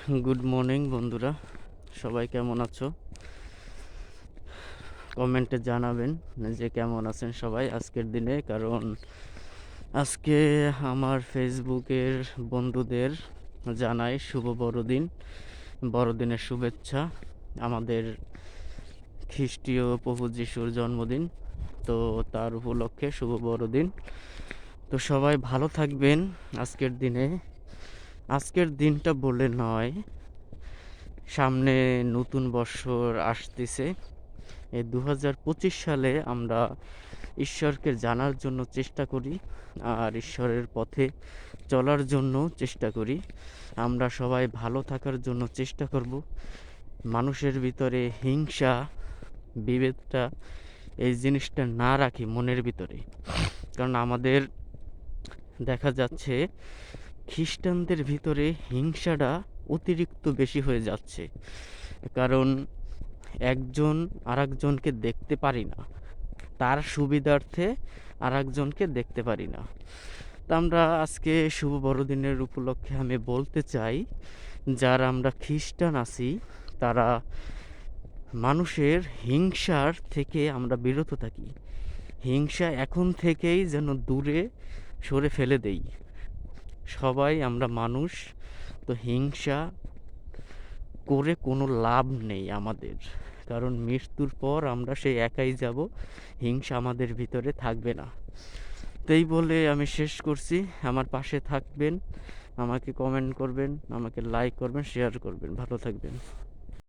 Good morning বন্ধুরা, সবাই কেমন আছো? কমেন্টে জানাবেন যে কেমন আছেন সবাই আজকের দিনে। কারণ আজকে আমার ফেসবুকের বন্ধুদের জানাই শুভ বড়দিন, বড়দিনের শুভেচ্ছা। আমাদের খ্রিস্টীয় প্রভু যিশুর জন্মদিন, তো তার উপলক্ষে শুভ বড়দিন। তো সবাই ভালো থাকবেন আজকের দিনে। আজকের দিনটা বলে নয়, সামনে নতুন বছর আসতেছে। এই 2025 সালে আমরা ঈশ্বরকে জানার জন্য চেষ্টা করি, আর ঈশ্বরের পথে চলার জন্য চেষ্টা করি। আমরা সবাই ভালো থাকার জন্য চেষ্টা করব। মানুষের ভিতরে হিংসা, বিভেদটা, এই জিনিসটা না রাখি মনের ভিতরে। কারণ আমাদের দেখা যাচ্ছে খ্রিস্টানদের ভিতরে হিংসাটা অতিরিক্ত বেশি হয়ে যাচ্ছে। কারণ একজন আরেকজনকে দেখতে পারি না, তার সুবিধার্থে আরেকজনকে দেখতে পারি না। তা আমরা আজকে শুভ বড়দিনের উপলক্ষে আমি বলতে চাই, যারা আমরা খ্রিস্টান আছি তারা মানুষের হিংসার থেকে আমরা বিরত থাকি। হিংসা এখন থেকেই যেন দূরে সরে ফেলে দেই। সবাই আমরা মানুষ, তো হিংসা করে কোনো লাভ নেই আমাদের। কারণ মৃত্যুর পর আমরা সেই একাই যাব, হিংসা আমাদের ভিতরে থাকবে না। তাই বলে আমি শেষ করছি। আমার পাশে থাকবেন, আমাকে কমেন্ট করবেন, আমাকে লাইক করবেন, শেয়ার করবেন। ভালো থাকবেন।